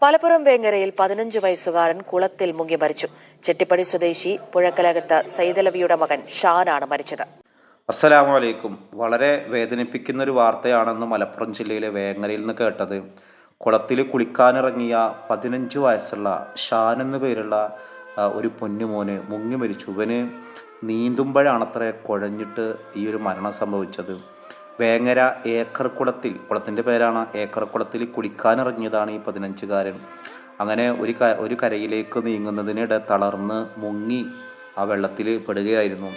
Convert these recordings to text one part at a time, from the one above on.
മലപ്പുറം വേങ്ങരയിൽ 15 വയസ്സുകാരൻ കുളത്തിൽ മുങ്ങി മരിച്ചു. ചെട്ടിപ്പടി സ്വദേശി പുഴക്കലകത്ത് സൈദലവിയുടെ മകൻ ഷാനാണ് മരിച്ചത്. അസ്സലാമു അലൈക്കും. വളരെ വേദനിപ്പിക്കുന്ന ഒരു വാർത്തയാണെന്ന് മലപ്പുറം ജില്ലയിലെ വേങ്ങരയിൽ നിന്ന് കേട്ടത്. കുളത്തിൽ കുളിക്കാനിറങ്ങിയ 15 വയസ്സുള്ള ഷാൻ എന്നു പേരുള്ള ഒരു പൊന്നുമോന് മുങ്ങി മരിച്ചു. ഇവന് നീന്തുമ്പോഴാണത്രേ കുഴഞ്ഞിട്ട് ഈ ഒരു മരണം സംഭവിച്ചത്. വേങ്ങര ഏക്കർ കുളത്തിൻ്റെ പേരാണ് ഏക്കർ കുളത്തിൽ കുളിക്കാനിറങ്ങിയതാണ് ഈ 15കാരൻ. അങ്ങനെ ഒരു കരയിലേക്ക് നീങ്ങുന്നതിനിടെ തളർന്ന് മുങ്ങി ആ വെള്ളത്തിൽ പെടുകയായിരുന്നു.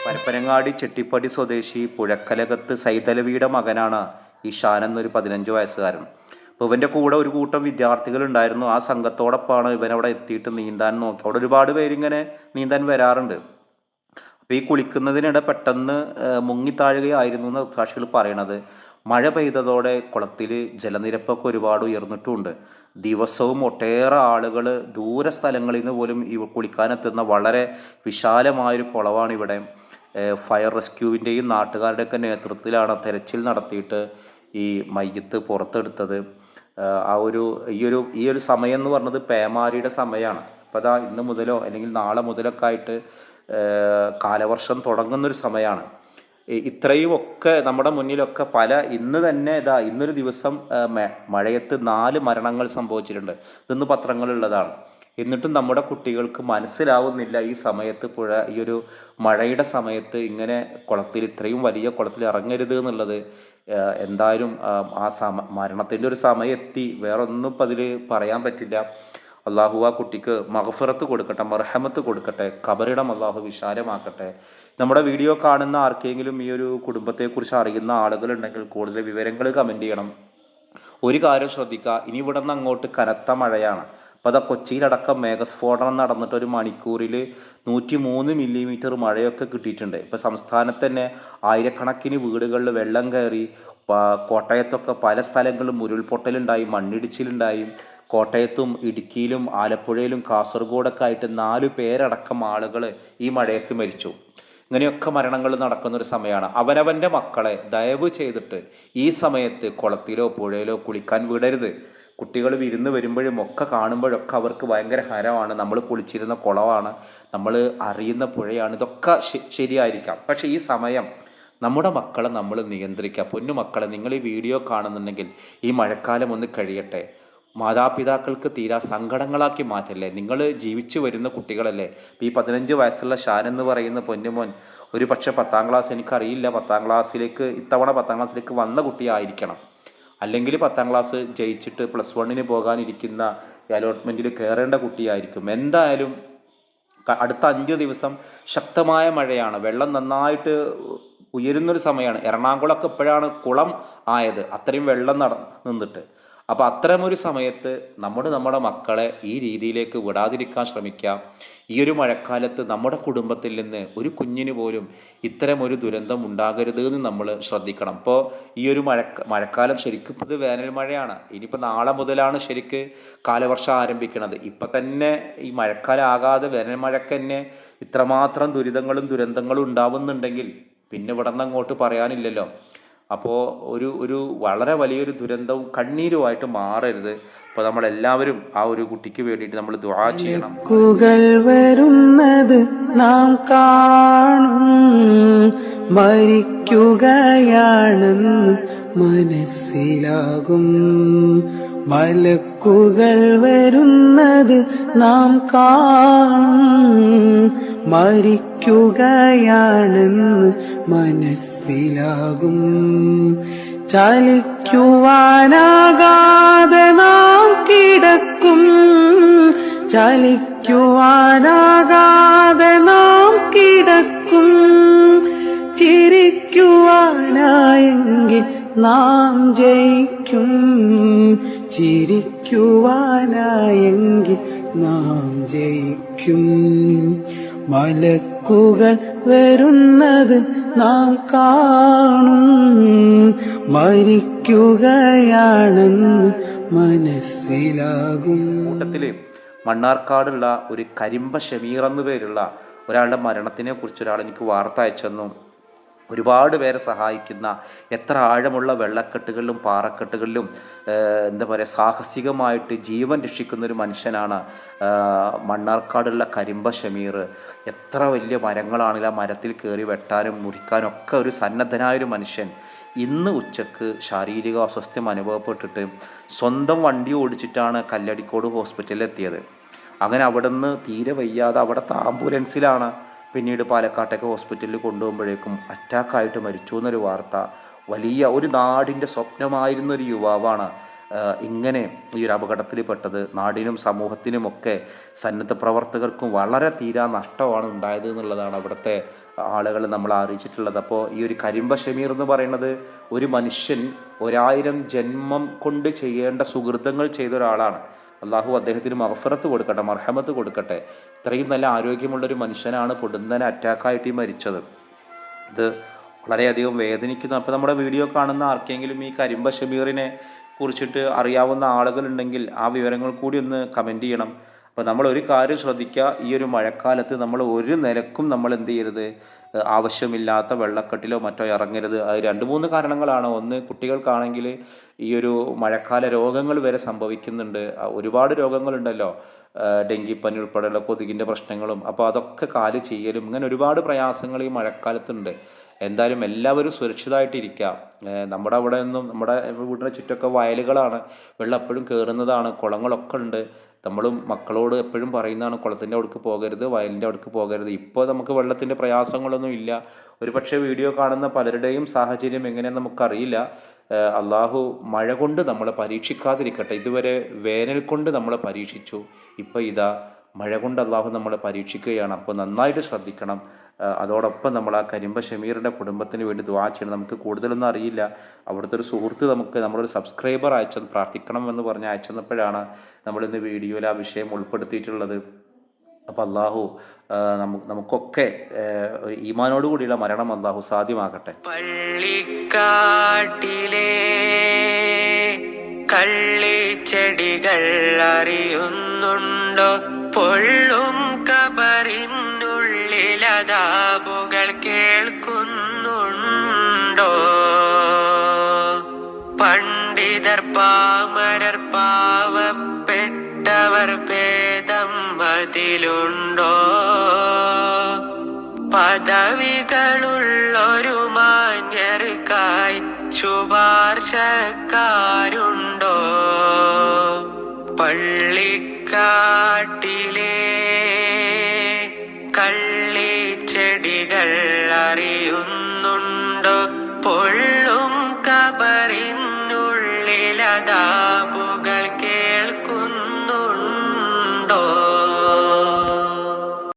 പരപ്പനങ്ങാടി ചെട്ടിപ്പടി സ്വദേശി പുഴക്കലകത്ത് സൈദലവിയുടെ മകനാണ് ഈ ഷാൻ എന്നൊരു 15 വയസ്സുകാരൻ. അപ്പോൾ ഇവൻ്റെ കൂടെ ഒരു കൂട്ടം വിദ്യാർത്ഥികൾ ഉണ്ടായിരുന്നു. ആ സംഘത്തോടൊപ്പമാണ് ഇവനവിടെ എത്തിയിട്ട് നീന്താൻ നോക്കി. അവിടെ ഒരുപാട് പേരിങ്ങനെ നീന്താൻ വരാറുണ്ട്. അപ്പോൾ ഈ കുളിക്കുന്നതിനിടെ പെട്ടെന്ന് മുങ്ങിത്താഴുകയായിരുന്നു എന്ന് സാക്ഷികൾ പറയണത്. മഴ പെയ്തതോടെ കുളത്തിൽ ജലനിരപ്പൊക്കെ ഒരുപാട് ഉയർന്നിട്ടുമുണ്ട്. ദിവസവും ഒട്ടേറെ ആളുകൾ ദൂര സ്ഥലങ്ങളിൽ നിന്ന് പോലും കുളിക്കാനെത്തുന്ന വളരെ വിശാലമായൊരു കുളമാണ് ഇവിടെ. ഫയർ റെസ്ക്യൂവിൻ്റെയും നാട്ടുകാരുടെയൊക്കെ നേതൃത്വത്തിലാണ് തെരച്ചിൽ നടത്തിയിട്ട് ഈ മയ്യത്ത് പുറത്തെടുത്തത്. ഈ ഒരു സമയം എന്ന് പറഞ്ഞത് പേമാരിയുടെ സമയമാണ്. അപ്പോൾ അതാ ഇന്ന് മുതലോ അല്ലെങ്കിൽ നാളെ മുതലൊക്കെ ആയിട്ട് കാലവർഷം തുടങ്ങുന്നൊരു സമയമാണ്. ഇത്രയും ഒക്കെ നമ്മുടെ മുന്നിലൊക്കെ ഇന്നൊരു ദിവസം മഴയത്ത് 4 മരണങ്ങൾ സംഭവിച്ചിട്ടുണ്ട്. ഇന്ന് പത്രങ്ങളിലുള്ളതാണ്. എന്നിട്ടും നമ്മുടെ കുട്ടികൾക്ക് മനസ്സിലാവുന്നില്ല ഈ സമയത്ത് ഈ ഒരു മഴയുടെ സമയത്ത് ഇങ്ങനെ ഇത്രയും വലിയ കുളത്തിൽ ഇറങ്ങരുത് എന്നുള്ളത്. എന്തായാലും മരണത്തിൻ്റെ ഒരു സമയം എത്തി. വേറെ ഒന്നും ഇപ്പം അതിൽ പറയാൻ പറ്റില്ല. അള്ളാഹു ആ കുട്ടിക്ക് മഗ്ഫിറത്ത് കൊടുക്കട്ടെ, മർഹമത്ത് കൊടുക്കട്ടെ, ഖബറിടം അള്ളാഹു വിശാലമാക്കട്ടെ. നമ്മുടെ വീഡിയോ കാണുന്ന ആർക്കെങ്കിലും ഈ ഒരു കുടുംബത്തെക്കുറിച്ച് അറിയുന്ന ആളുകളുണ്ടെങ്കിൽ കൂടുതൽ വിവരങ്ങൾ കമൻറ്റ് ചെയ്യണം. ഒരു കാര്യം ശ്രദ്ധിക്കുക, ഇനി ഇവിടെ നിന്ന് അങ്ങോട്ട് കനത്ത മഴയാണ്. അപ്പോൾ അതാ കൊച്ചിയിലടക്കം മേഘസ്ഫോടനം നടന്നിട്ട് ഒരു മണിക്കൂറിൽ 103 മില്ലിമീറ്റർ മഴയൊക്കെ കിട്ടിയിട്ടുണ്ട്. ഇപ്പോൾ സംസ്ഥാനത്ത് തന്നെ ആയിരക്കണക്കിന് വീടുകളിൽ വെള്ളം കയറി. കോട്ടയത്തൊക്കെ പല സ്ഥലങ്ങളിലും ഉരുൾപൊട്ടലുണ്ടായി, മണ്ണിടിച്ചിലുണ്ടായി. കോട്ടയത്തും ഇടുക്കിയിലും ആലപ്പുഴയിലും കാസർഗോഡൊക്കെ ആയിട്ട് 4 പേരടക്കം ആളുകൾ ഈ മഴയത്ത് മരിച്ചു. ഇങ്ങനെയൊക്കെ മരണങ്ങൾ നടക്കുന്നൊരു സമയമാണ്. അവനവൻ്റെ മക്കളെ ദയവ് ചെയ്തിട്ട് ഈ സമയത്ത് കുളത്തിലോ പുഴയിലോ കുളിക്കാൻ വിടരുത്. കുട്ടികൾ വിരുന്ന് വരുമ്പോഴും ഒക്കെ കാണുമ്പോഴൊക്കെ അവർക്ക് ഭയങ്കര ഹരമാണ്. നമ്മൾ കുളിച്ചിരുന്ന കുളമാണ്, നമ്മൾ അറിയുന്ന പുഴയാണ്. ഇതൊക്കെ ശരിയായിരിക്കാം. പക്ഷേ ഈ സമയം നമ്മുടെ മക്കളെ നമ്മൾ നിയന്ത്രിക്കുക. പൊന്നു മക്കളെ, നിങ്ങൾ ഈ വീഡിയോ കാണുന്നുണ്ടെങ്കിൽ ഈ മഴക്കാലം ഒന്ന് കഴിയട്ടെ. മാതാപിതാക്കൾക്ക് തീരാ സങ്കടങ്ങളാക്കി മാറ്റല്ലേ. നിങ്ങൾ ജീവിച്ചു വരുന്ന കുട്ടികളല്ലേ. ഈ 15 വയസ്സുള്ള ഷാൻ എന്ന് പറയുന്ന പൊന്നുമോൻ ഒരു പക്ഷേ 10ാം ക്ലാസ്, എനിക്കറിയില്ല, ഇത്തവണ 10ാം ക്ലാസ്സിലേക്ക് വന്ന കുട്ടിയായിരിക്കണം. അല്ലെങ്കിൽ 10ാം ക്ലാസ് ജയിച്ചിട്ട് +1 പോകാനിരിക്കുന്ന അലോട്ട്മെൻറ്റിൽ കയറേണ്ട കുട്ടിയായിരിക്കും. എന്തായാലും അടുത്ത 5 ദിവസം ശക്തമായ മഴയാണ്. വെള്ളം നന്നായിട്ട് ഉയരുന്നൊരു സമയമാണ്. എറണാകുളമൊക്കെ ഇപ്പോഴാണ് കുളം ആയത്, അത്രയും വെള്ളം നിന്നിട്ട്. അപ്പോൾ അത്തരമൊരു സമയത്ത് നമ്മുടെ മക്കളെ ഈ രീതിയിലേക്ക് വിടാതിരിക്കാൻ ശ്രമിക്കുക. ഈ ഒരു മഴക്കാലത്ത് നമ്മുടെ കുടുംബത്തിൽ നിന്ന് ഒരു കുഞ്ഞിന് പോലും ഇത്തരമൊരു ദുരന്തം ഉണ്ടാകരുത് എന്ന് നമ്മൾ ശ്രദ്ധിക്കണം. ഇപ്പോൾ ഈ ഒരു മഴക്കാലം ശരിക്കും ഇത് വേനൽ മഴയാണ്. ഇനിയിപ്പോൾ നാളെ മുതലാണ് ശരിക്ക് കാലവർഷം ആരംഭിക്കുന്നത്. ഇപ്പം തന്നെ ഈ മഴക്കാലം ആകാതെ വേനൽ മഴയ്ക്ക് തന്നെ ഇത്രമാത്രം ദുരന്തങ്ങളും ഉണ്ടാവുന്നുണ്ടെങ്കിൽ പിന്നെ ഇവിടെ നിന്ന് അങ്ങോട്ട് പറയാനില്ലല്ലോ. അപ്പോൾ ഒരു വളരെ വലിയൊരു ദുരന്തവും കണ്ണീരുമായിട്ട് മാറരുത്. അപ്പോൾ നമ്മളെല്ലാവരും ആ ഒരു കുട്ടിക്ക് വേണ്ടിയിട്ട് നമ്മൾ ദുആ ചെയ്യണം. വരുന്നത് നാം കാണും, മരിക്കുകയാണെന്ന് മനസ്സിലാകും. മലക്കുകൾ വരുന്നത് നാം കാണും, മരിക്കുകയാണെന്ന് മനസ്സിലാകും. ചലിക്കുവാനാകാതെ നാം കിടക്കും, ചലിക്കുവാനാകാതെ നാം കിടക്കും. ചിരിക്കുവാനായെങ്കിൽ നാം ജയിക്കും, ചിരിക്കുവാനായെങ്കിൽ നാം ജയിക്കും. മലക്കുകൾ വരുന്നത് നാം കാണും, മരിക്കുകയാണെന്ന് മനസ്സിലാകും. കൂട്ടത്തില് മണ്ണാർക്കാടുള്ള ഒരു കരിമ്പ ഷമീർ എന്നു പേരുള്ള ഒരാളുടെ മരണത്തിനെ കുറിച്ച് ഒരാൾ എനിക്ക് വാർത്ത അയച്ചെന്നു. ഒരുപാട് പേരെ സഹായിക്കുന്ന, എത്ര ആഴമുള്ള വെള്ളക്കെട്ടുകളിലും പാറക്കെട്ടുകളിലും എന്താ പറയുക, സാഹസികമായിട്ട് ജീവൻ രക്ഷിക്കുന്ന ഒരു മനുഷ്യനാണ് മണ്ണാർക്കാടുള്ള കരിമ്പ ഷമീർ. എത്ര വലിയ മരങ്ങളാണെങ്കിൽ ആ മരത്തിൽ കയറി വെട്ടാനും മുറിക്കാനും ഒക്കെ ഒരു സന്നദ്ധനായൊരു മനുഷ്യൻ ഇന്ന് ഉച്ചക്ക് ശാരീരിക അസ്വസ്ഥ്യം അനുഭവപ്പെട്ടിട്ട് സ്വന്തം വണ്ടി ഓടിച്ചിട്ടാണ് കല്ലടിക്കോട് ഹോസ്പിറ്റലിൽ എത്തിയത്. അങ്ങനെ അവിടെ നിന്ന് തീരെ വയ്യാതെ അവിടുത്തെ ആംബുലൻസിലാണ് പിന്നീട് പാലക്കാട്ടേക്ക് ഹോസ്പിറ്റലിൽ കൊണ്ടുപോകുമ്പോഴേക്കും അറ്റാക്കായിട്ട് മരിച്ചു എന്നൊരു വാർത്ത. വലിയ ഒരു നാടിൻ്റെ സ്വപ്നമായിരുന്ന ഒരു യുവാവാണ് ഇങ്ങനെ ഈ ഒരു അപകടത്തിൽ പെട്ടത്. നാടിനും സമൂഹത്തിനുമൊക്കെ സന്നദ്ധ പ്രവർത്തകർക്കും വളരെ തീരാ നഷ്ടമാണ് ഉണ്ടായത് എന്നുള്ളതാണ് അവിടുത്തെ ആളുകൾ നമ്മളെ അറിയിച്ചിട്ടുള്ളത്. അപ്പോൾ ഈ ഒരു കരിമ്പ ഷമീർ എന്ന് പറയുന്നത് ഒരു മനുഷ്യൻ 1000 ജന്മം കൊണ്ട് ചെയ്യേണ്ട സുഹൃതങ്ങൾ ചെയ്ത ഒരാളാണ്. അള്ളാഹു അദ്ദേഹത്തിന് മഗ്ഫിറത്ത് കൊടുക്കട്ടെ, മർഹമത്ത് കൊടുക്കട്ടെ. ഇത്രയും നല്ല ആരോഗ്യമുള്ളൊരു മനുഷ്യനാണ് പൊടുന്നനെ അറ്റാക്കായിട്ട് മരിച്ചത്. ഇത് വളരെയധികം വേദനിക്കുന്നു. അപ്പോൾ നമ്മുടെ വീഡിയോ കാണുന്ന ആർക്കെങ്കിലും ഈ കരിമ്പ ഷമീറിനെ കുറിച്ചിട്ട് അറിയാവുന്ന ആളുകളുണ്ടെങ്കിൽ ആ വിവരങ്ങൾ കൂടി ഒന്ന് കമൻറ്റ് ചെയ്യണം. അപ്പോൾ നമ്മൾ ഒരു കാര്യം ശ്രദ്ധിക്കുക, ഈ ഒരു മഴക്കാലത്ത് നമ്മൾ ഒരു നിലക്കും നമ്മൾ എന്ത് ചെയ്യരുത്, ആവശ്യമില്ലാത്ത വെള്ളക്കെട്ടിലോ മറ്റോ ഇറങ്ങരുത്. അത് 2-3 കാരണങ്ങളാണ്. ഒന്ന്, കുട്ടികൾക്കാണെങ്കിൽ ഈ ഒരു മഴക്കാല രോഗങ്ങൾ വരെ സംഭവിക്കുന്നുണ്ട്. ഒരുപാട് രോഗങ്ങളുണ്ടല്ലോ, ഡെങ്കിപ്പനി ഉൾപ്പെടെയുള്ള കൊതുകിൻ്റെ പ്രശ്നങ്ങളും. അപ്പോൾ അതൊക്കെ കാല് ചെയ്യലും ഇങ്ങനെ ഒരുപാട് പ്രയാസങ്ങൾ ഈ മഴക്കാലത്തുണ്ട്. എന്തായാലും എല്ലാവരും സുരക്ഷിതമായിട്ടിരിക്കുക. നമ്മുടെ അവിടെ നിന്നും നമ്മുടെ വീടിൻ്റെ ചുറ്റൊക്കെ വയലുകളാണ്, വെള്ളം എപ്പോഴും കയറുന്നതാണ്, കുളങ്ങളൊക്കെ ഉണ്ട്. നമ്മളും മക്കളോട് എപ്പോഴും പറയുന്നതാണ് കുളത്തിൻ്റെ അവിടേക്ക് പോകരുത്, വയലിൻ്റെ അവിടേക്ക് പോകരുത്. ഇപ്പോൾ നമുക്ക് വെള്ളത്തിൻ്റെ പ്രയാസങ്ങളൊന്നും ഇല്ല. ഒരു പക്ഷേ വീഡിയോ കാണുന്ന പലരുടെയും സാഹചര്യം എങ്ങനെയെന്ന് നമുക്കറിയില്ല. അള്ളാഹു മഴ കൊണ്ട് നമ്മളെ പരീക്ഷിക്കാതിരിക്കട്ടെ. ഇതുവരെ വേനൽ കൊണ്ട് നമ്മളെ പരീക്ഷിച്ചു, ഇപ്പോൾ ഇതാ മഴ കൊണ്ട് അള്ളാഹു നമ്മളെ പരീക്ഷിക്കുകയാണ്. അപ്പോൾ നന്നായിട്ട് ശ്രദ്ധിക്കണം. അതോടൊപ്പം നമ്മൾ ആ കരിമ്പ ഷമീറിൻ്റെ കുടുംബത്തിന് വേണ്ടി ദുആ ചെയ്യണം. നമുക്ക് കൂടുതലൊന്നും അറിയില്ല. അവിടുത്തെ ഒരു സുഹൃത്ത് നമ്മളൊരു സബ്സ്ക്രൈബർ പ്രാർത്ഥിക്കണം എന്ന് പറഞ്ഞ് അയച്ചെന്നപ്പോഴാണ് നമ്മളിന്ന് വീഡിയോയിൽ ആ വിഷയം ഉൾപ്പെടുത്തിയിട്ടുള്ളത്. അപ്പോൾ അള്ളാഹു നമുക്കൊക്കെ ഈമാനോട് കൂടിയുള്ള മരണം അള്ളാഹു സാധ്യമാകട്ടെ. പള്ളിക്കാട്ടിലെ കള്ളിച്ചെടികൾ അറിയുന്നുണ്ടോ? പൊള്ളും കബറിനുള്ളിലതാബുകൾ കേൾക്കുന്നുണ്ടോ? പണ്ഡിതർ പാമരർ പാവപ്പെട്ടവർ ഭേദം അതിലുണ്ടോ? പദവികളുള്ളൊരു മാന്യർക്കായി ശുപാർശക്കാരുണ്ടോ? പള്ളിക്കാട്ടിലെ കള്ളിച്ചെടികൾ അറിയുന്നുണ്ടോ? പൊള്ളു